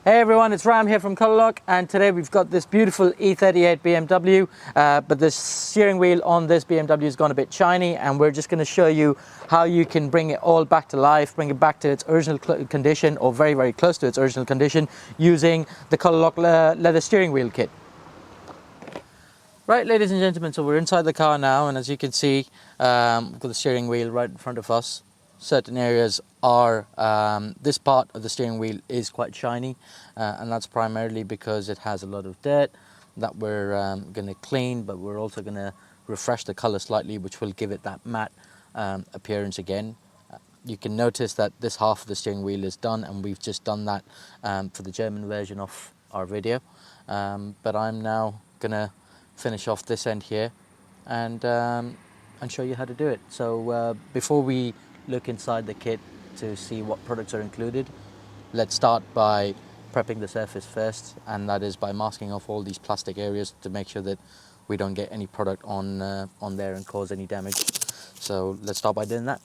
Hey everyone, it's Ram here from COLOURLOCK, and today we've got this beautiful E38 BMW, but the steering wheel on this BMW has gone a bit shiny, and we're just going to show you how you can bring it all back to life, bring it back to its original condition, or very, very close to its original condition, using the COLOURLOCK Leather Steering Wheel kit. Right, ladies and gentlemen, so we're inside the car now, and as you can see, we've got the steering wheel right in front of us. Certain areas are, this part of the steering wheel is quite shiny, and that's primarily because it has a lot of dirt that we're going to clean, but we're also going to refresh the color slightly, which will give it that matte appearance again. You can notice that this half of the steering wheel is done, and we've just done that for the German version of our video, but I'm now going to finish off this end here and show you how to do it. So before we look inside the kit to see what products are included, let's start by prepping the surface first, and that is by masking off all these plastic areas to make sure that we don't get any product on there and cause any damage. So let's start by doing that.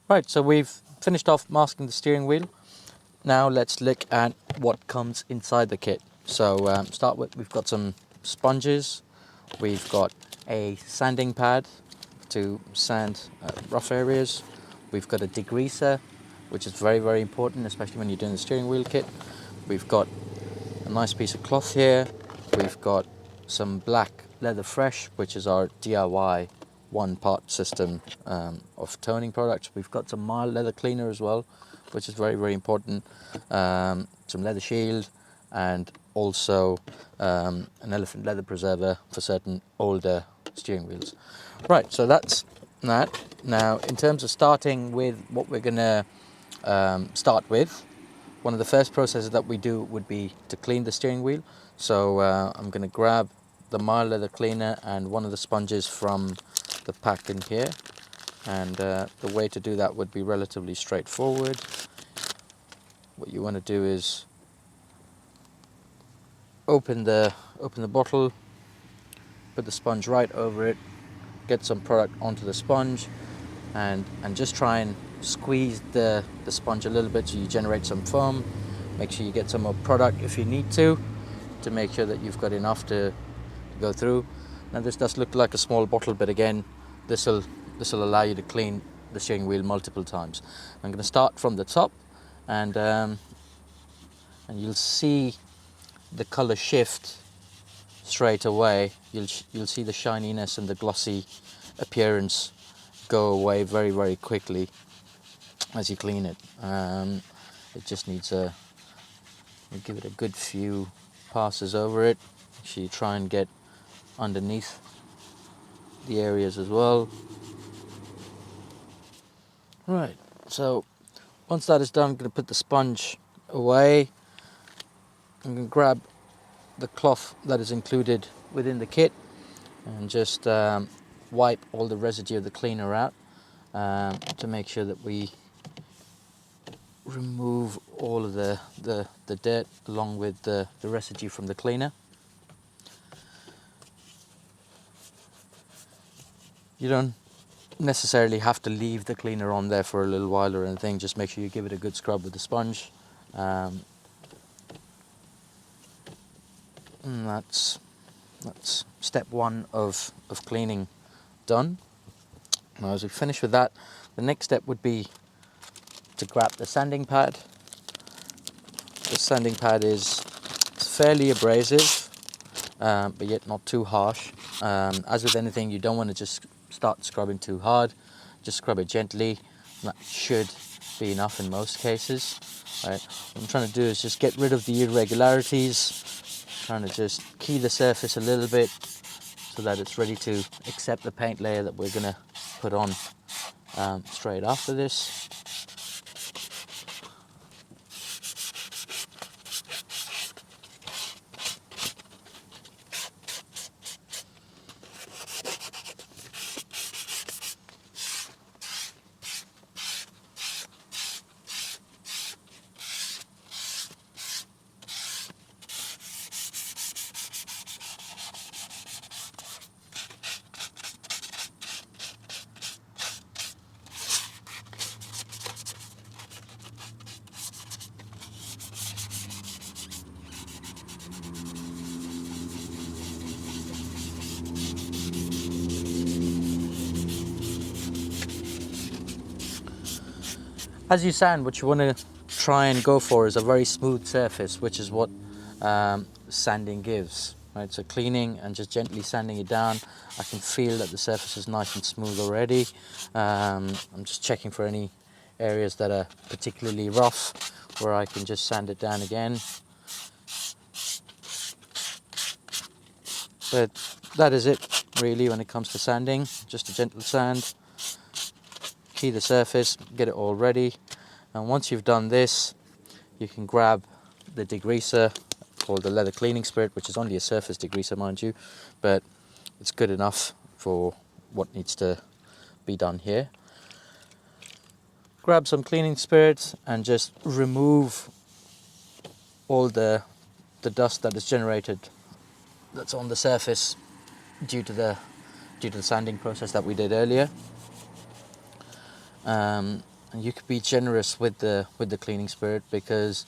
Right, so we've finished off masking the steering wheel. Now let's look at what comes inside the kit. So start with, we've got some sponges, we've got a sanding pad to sand rough areas, we've got a degreaser, which is very, very important, especially when you're doing the steering wheel kit. We've got a nice piece of cloth here, we've got some black leather fresh, which is our DIY one-part system of toning products. We've got some mild leather cleaner as well, which is very, very important. Some leather shield, and also an elephant leather preserver for certain older steering wheels. Right, so that's that. Now, in terms of starting with what we're going to start with, one of the first processes that we do would be to clean the steering wheel. So I'm going to grab the mild leather cleaner and one of the sponges from the pack in here, and the way to do that would be relatively straightforward. What you want to do is open the bottle, put the sponge right over it, get some product onto the sponge, and just try and squeeze the sponge a little bit so you generate some foam. Make sure you get some more product if you need to make sure that you've got enough to go through. Now this does look like a small bottle, but again, this will allow you to clean the steering wheel multiple times. I'm going to start from the top, and you'll see the color shift straight away. You'll see the shininess and the glossy appearance go away very, very quickly as you clean it. It just needs you give it a good few passes over it. So you try and get underneath the areas as well. Right, so once that is done, I'm going to put the sponge away. I'm going to grab the cloth that is included within the kit and just wipe all the residue of the cleaner out to make sure that we remove all of the dirt along with the residue from the cleaner. You don't necessarily have to leave the cleaner on there for a little while or anything. Just make sure you give it a good scrub with the sponge. And that's step one of cleaning done. Now, as we finish with that, the next step would be to grab the sanding pad. The sanding pad is fairly abrasive, but yet not too harsh. As with anything, you don't want to just start scrubbing too hard. Just scrub it gently. That should be enough in most cases. Right. What I'm trying to do is just get rid of the irregularities, trying to just key the surface a little bit so that it's ready to accept the paint layer that we're going to put on straight after this. As you sand, what you want to try and go for is a very smooth surface, which is what sanding gives. Right, so cleaning and just gently sanding it down, I can feel that the surface is nice and smooth already. I'm just checking for any areas that are particularly rough, where I can just sand it down again. But that is it really when it comes to sanding. Just a gentle sand, key the surface, get it all ready. And once you've done this, you can grab the degreaser called the leather cleaning spirit, which is only a surface degreaser, mind you, but it's good enough for what needs to be done here. Grab some cleaning spirits and just remove all the dust that is generated that's on the surface due to the sanding process that we did earlier. And you could be generous with the cleaning spirit, because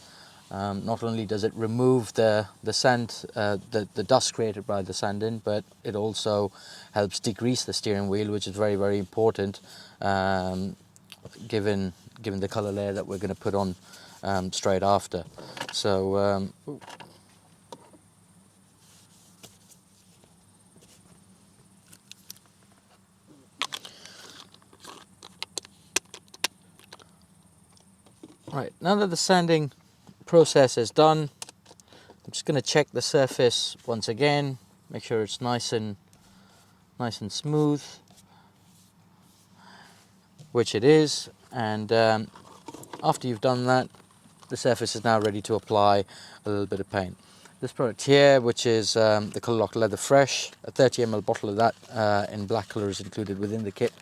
not only does it remove the sand, the dust created by the sanding, but it also helps degrease the steering wheel, which is very, very important, given the colour layer that we're going to put on straight after. So right, now that the sanding process is done, I'm just going to check the surface once again, make sure it's nice and smooth, which it is. And after you've done that, the surface is now ready to apply a little bit of paint. This product here, which is the COLOURLOCK Leather Fresh, a 30 ml bottle of that in black colour is included within the kit.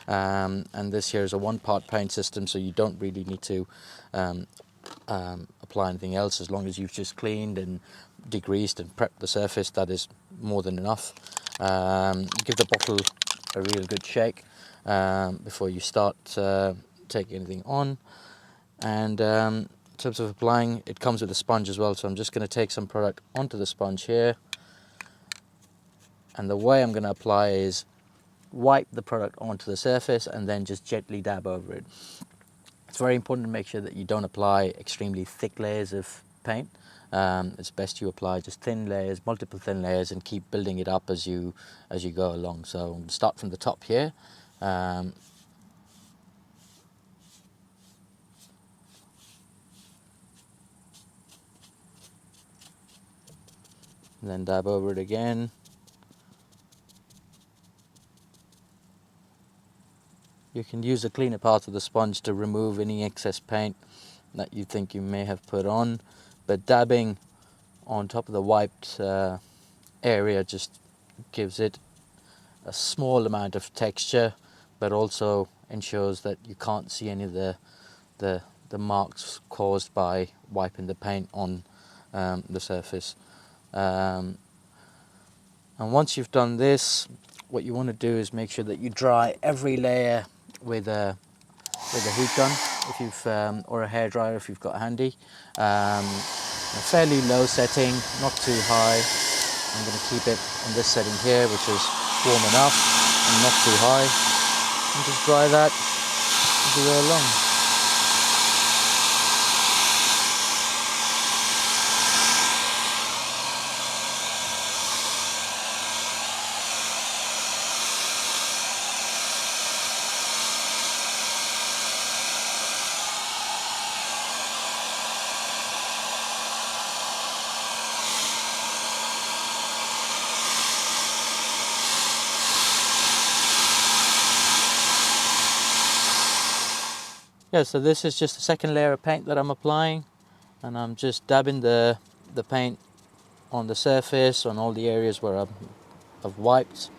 And this here is a one-part paint system, so you don't really need to apply anything else. As long as you've just cleaned and degreased and prepped the surface, that is more than enough. Give the bottle a real good shake before you start taking anything on. And in terms of applying, it comes with a sponge as well, so I'm just going to take some product onto the sponge here, and the way I'm going to apply is wipe the product onto the surface and then just gently dab over it. It's very important to make sure that you don't apply extremely thick layers of paint. It's best you apply just thin layers, multiple thin layers, and keep building it up as you go along. So start from the top here. And then dab over it again. You can use a cleaner part of the sponge to remove any excess paint that you think you may have put on, but dabbing on top of the wiped area just gives it a small amount of texture, but also ensures that you can't see any of the marks caused by wiping the paint on the surface. And once you've done this, what you want to do is make sure that you dry every layer with a heat gun, if you've or a hairdryer if you've got handy. A fairly low setting, not too high. I'm going to keep it on this setting here, which is warm enough and not too high, and just dry that as we go along. Yeah, so this is just the second layer of paint that I'm applying, and I'm just dabbing the paint on the surface, on all the areas where I've wiped,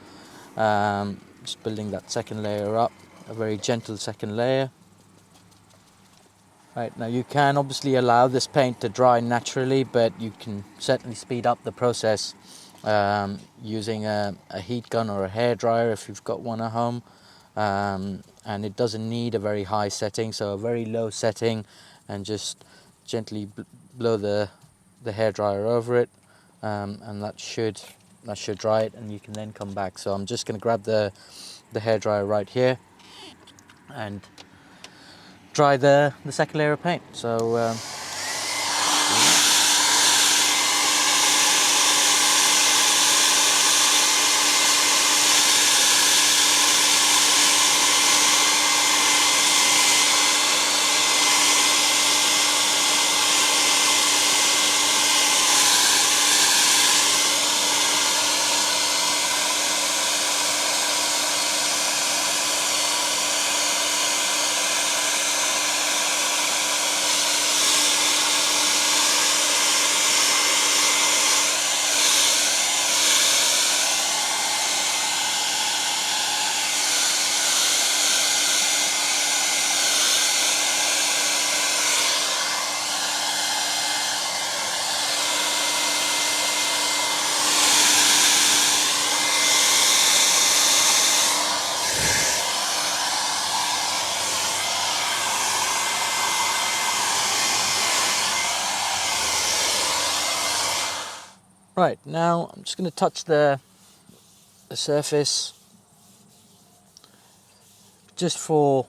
just building that second layer up, a very gentle second layer. Right, now you can obviously allow this paint to dry naturally, but you can certainly speed up the process using a heat gun or a hairdryer if you've got one at home. And it doesn't need a very high setting, so a very low setting, and just gently blow the hairdryer over it, and that should dry it, and you can then come back. So I'm just going to grab the hairdryer right here and dry the second layer of paint. So right, now I'm just going to touch the surface just for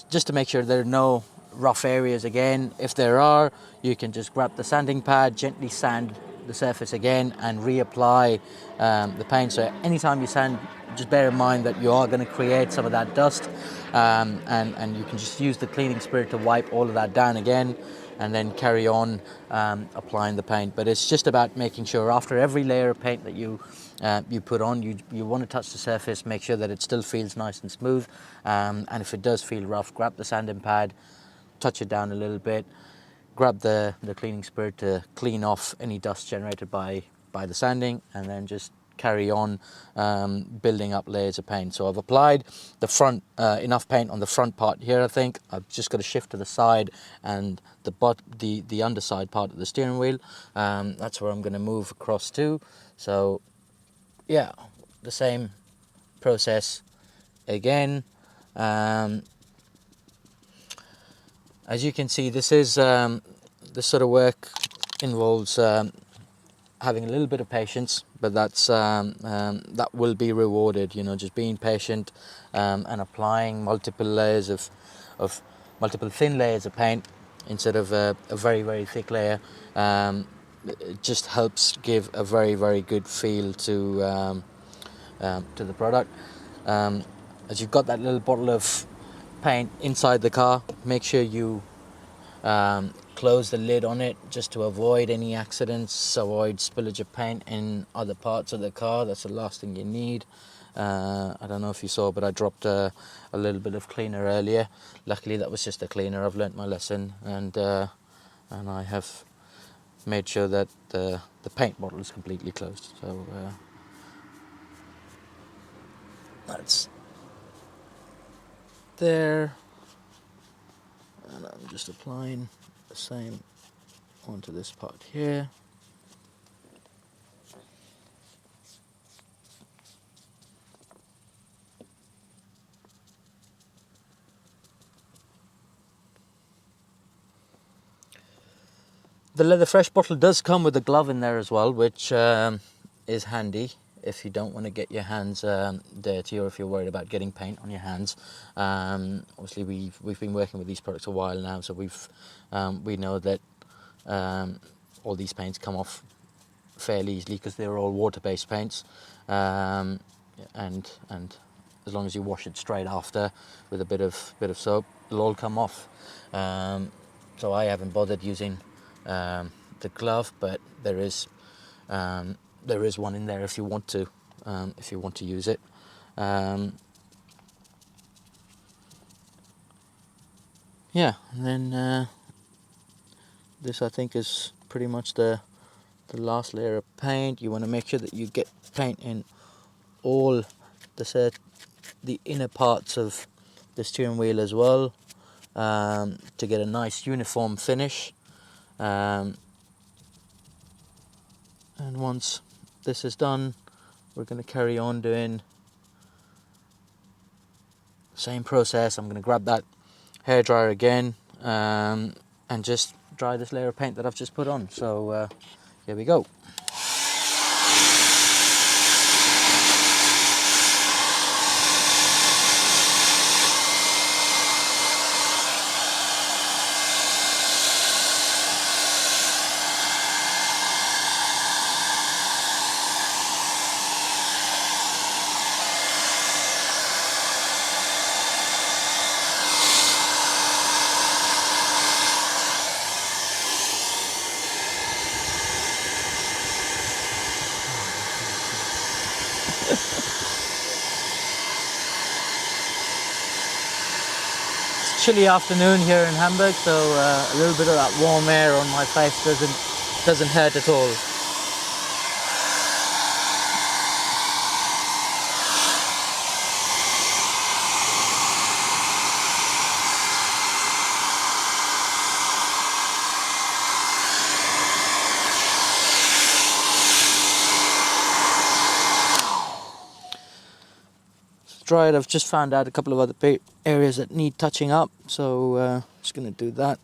just to make sure there are no rough areas again. If there are, you can just grab the sanding pad, gently sand the surface again and reapply the paint. So anytime you sand, just bear in mind that you are going to create some of that dust, and you can just use the cleaning spirit to wipe all of that down again and then carry on applying the paint. But it's just about making sure after every layer of paint that you put on, you want to touch the surface, make sure that it still feels nice and smooth, and if it does feel rough, grab the sanding pad, touch it down a little bit, grab the cleaning spirit to clean off any dust generated by the sanding, and then just carry on building up layers of paint. So I've applied the front enough paint on the front part here. I think I've just got to shift to the side and the underside part of the steering wheel. That's where I'm going to move across to. So yeah, the same process again. As you can see, this is this sort of work involves having a little bit of patience, but that's that will be rewarded. You know, just being patient and applying multiple layers of multiple thin layers of paint instead of a very thick layer. It just helps give a very good feel to the product. As you've got that little bottle of paint inside the car, make sure you close the lid on it just to avoid any accidents, avoid spillage of paint in other parts of the car. That's the last thing you need. I don't know if you saw, but I dropped a little bit of cleaner earlier. Luckily that was just a cleaner. I've learnt my lesson, and I have made sure that the paint bottle is completely closed. So that's there, and I'm just applying the same onto this part here. The Leather Fresh bottle does come with a glove in there as well, which is handy if you don't want to get your hands dirty, or if you're worried about getting paint on your hands. Obviously we've been working with these products a while now, so we know that all these paints come off fairly easily because they're all water-based paints, and as long as you wash it straight after with a bit of soap, it'll all come off. So I haven't bothered using the glove, but there is one in there if you want to use it. Yeah, and then this I think is pretty much the last layer of paint. You want to make sure that you get paint in all the inner parts of the steering wheel as well, to get a nice uniform finish. And once this is done, we're going to carry on doing the same process. I'm going to grab that hairdryer again, and just dry this layer of paint that I've just put on. So here we go. chilly afternoon here in Hamburg, so a little bit of that warm air on my face doesn't hurt at all. Dried. I've just found out a couple of other areas that need touching up, so just going to do that.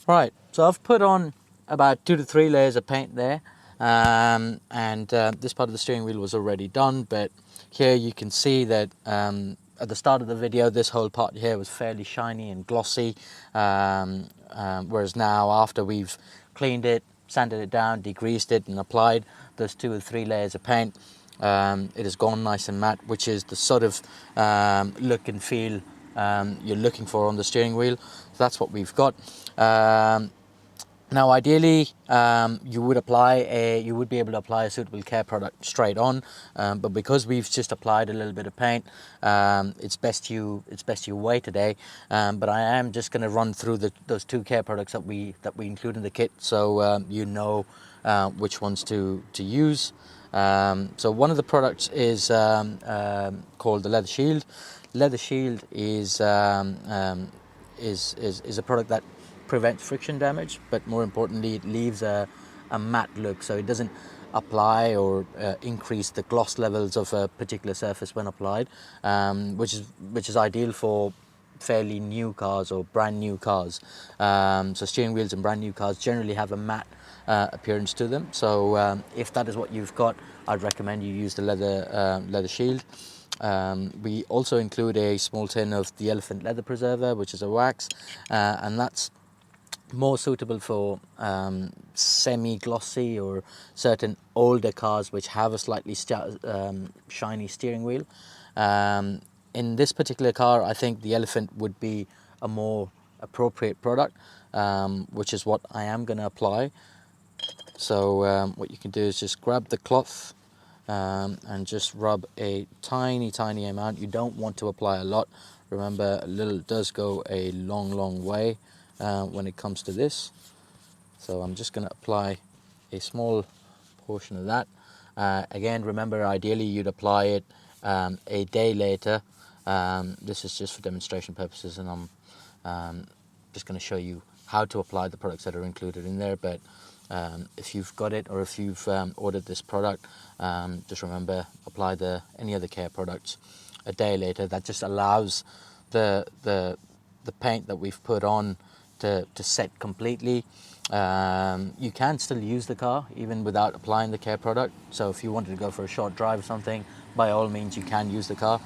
Right, so I've put on about 2 to 3 layers of paint there, and this part of the steering wheel was already done, but here you can see that at the start of the video this whole part here was fairly shiny and glossy, whereas now after we've cleaned it, sanded it down, degreased it and applied those 2 or 3 layers of paint, it has gone nice and matte, which is the sort of look and feel you're looking for on the steering wheel. So that's what we've got. Now ideally you would be able to apply a suitable care product straight on, but because we've just applied a little bit of paint, it's best you wait today. But I am just going to run through those 2 care products that we include in the kit, so you know which ones to use. So one of the products is called the Leather Shield. Leather Shield is a product that prevents friction damage, but more importantly it leaves a matte look, so it doesn't apply or increase the gloss levels of a particular surface when applied, which is ideal for fairly new cars or brand new cars. So steering wheels in brand new cars generally have a matte appearance to them, so if that is what you've got, I'd recommend you use the Leather Shield. We also include a small tin of the Elephant Leather Preserver, which is a wax, and that's more suitable for semi-glossy or certain older cars which have a slightly shiny steering wheel. In this particular car, I think the Elephant would be a more appropriate product, which is what I am going to apply. So what you can do is just grab the cloth and just rub a tiny amount. You don't want to apply a lot. Remember, a little does go a long way when it comes to this. So I'm just going to apply a small portion of that. Again, remember, ideally you'd apply it a day later. This is just for demonstration purposes, and I'm just going to show you how to apply the products that are included in there. But if you've got it, or if you've ordered this product, just remember, apply any other care products a day later. That just allows the paint that we've put on to set completely. You can still use the car even without applying the care product, so if you wanted to go for a short drive or something, by all means you can use the car,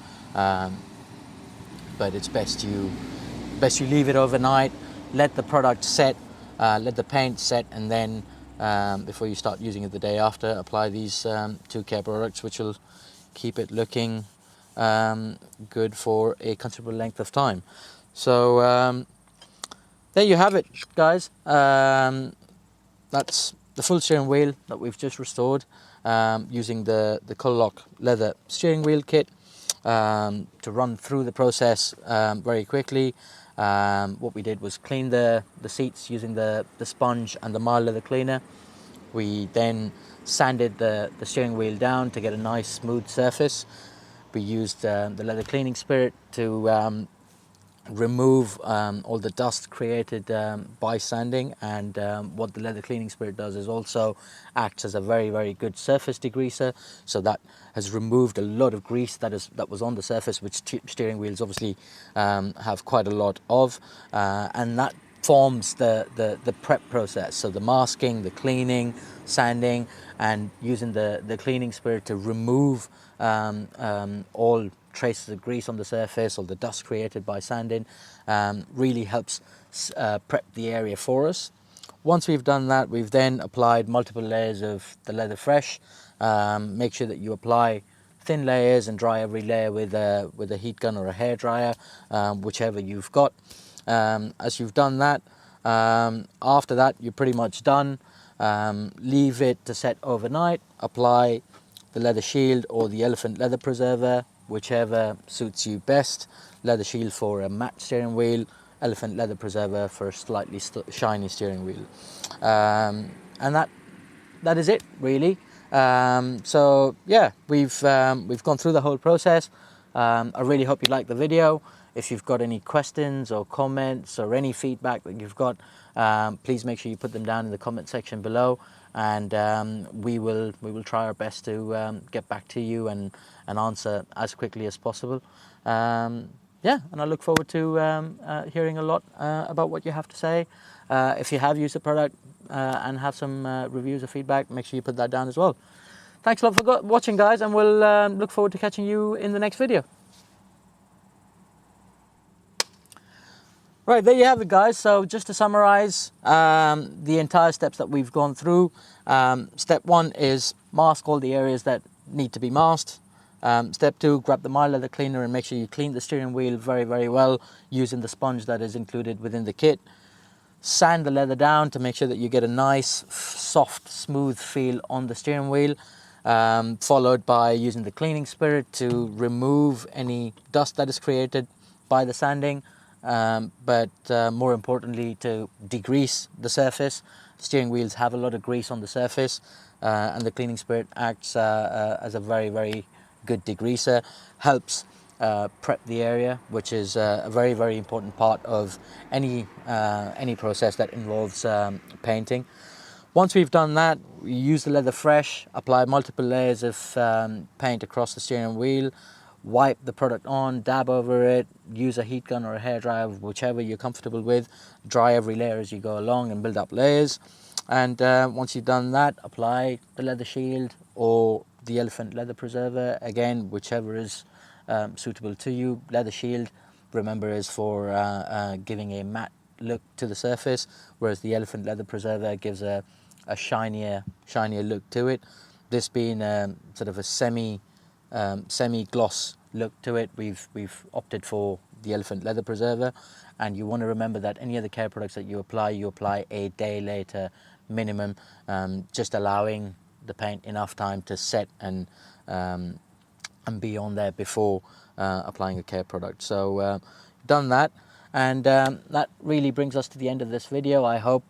but it's best you leave it overnight, let the product set, let the paint set, and then before you start using it the day after, apply these 2 care products, which will keep it looking good for a considerable length of time. So there you have it, guys. That's the full steering wheel that we've just restored using the COLOURLOCK Leather Steering Wheel kit. To run through the process very quickly, what we did was clean the seats using the sponge and the mild leather cleaner. We then sanded the steering wheel down to get a nice smooth surface. We used the leather cleaning spirit to remove all the dust created by sanding, and what the leather cleaning spirit does is also acts as a very good surface degreaser, so that has removed a lot of grease that was on the surface, which steering wheels obviously have quite a lot of, and that forms the prep process. So the masking, the cleaning, sanding, and using the cleaning spirit to remove all traces of grease on the surface or the dust created by sanding really helps prep the area for us. Once we've done that, we've then applied multiple layers of the Leather Fresh. Make sure that you apply thin layers and dry every layer with a heat gun or a hair dryer, whichever you've got. As you've done that, after that you're pretty much done. Leave it to set overnight. Apply the leather shield or the elephant leather preserver, whichever suits you best. Leather shield for a matte steering wheel, elephant leather preserver for a slightly shiny steering wheel, and that is it really. So yeah, we've gone through the whole process. I really hope you liked the video. If you've got any questions or comments or any feedback that you've got, please make sure you put them down in the comment section below, and we will try our best to get back to you and answer as quickly as possible. Yeah, and I look forward to hearing a lot about what you have to say. If you have used the product and have some reviews or feedback, make sure you put that down as well. Thanks a lot for watching, guys, and we'll look forward to catching you in the next video. Right, there you have it, guys. So just to summarize the entire steps that we've gone through. Step 1 is mask all the areas that need to be masked. Step 2, grab the mild leather cleaner and make sure you clean the steering wheel very well using the sponge that is included within the kit. Sand the leather down to make sure that you get a nice, soft, smooth feel on the steering wheel. Followed by using the cleaning spirit to remove any dust that is created by the sanding. But more importantly, to degrease the surface. Steering wheels have a lot of grease on the surface, and the cleaning spirit acts as a very good degreaser. Helps prep the area, which is a very important part of any process that involves painting. Once we've done that, we use the Leather Fresh, apply multiple layers of paint across the steering wheel, wipe the product on, dab over it, use a heat gun or a hairdryer, whichever you're comfortable with. Dry every layer as you go along and build up layers. And once you've done that, apply the leather shield or the elephant leather preserver, again, whichever is suitable to you. Leather shield, remember, is for giving a matte look to the surface, whereas the elephant leather preserver gives a shinier look to it. This being sort of a semi gloss look to it, we've opted for the elephant leather preserver. And you want to remember that any other care products that you apply a day later minimum, just allowing the paint enough time to set and be on there before applying a care product. So done that, and that really brings us to the end of this video. I hope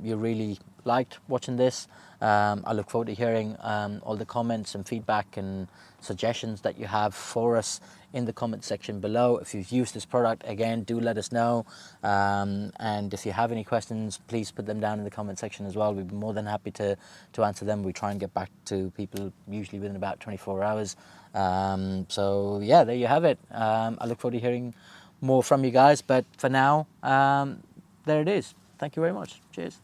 you really liked watching this. I look forward to hearing all the comments and feedback and suggestions that you have for us in the comment section below. If you've used this product, again, do let us know. And if you have any questions, please put them down in the comment section as well. We'd be more than happy to answer them. We try and get back to people usually within about 24 hours. So yeah, there you have it. I look forward to hearing more from you guys, but for now, there it is. Thank you very much. Cheers.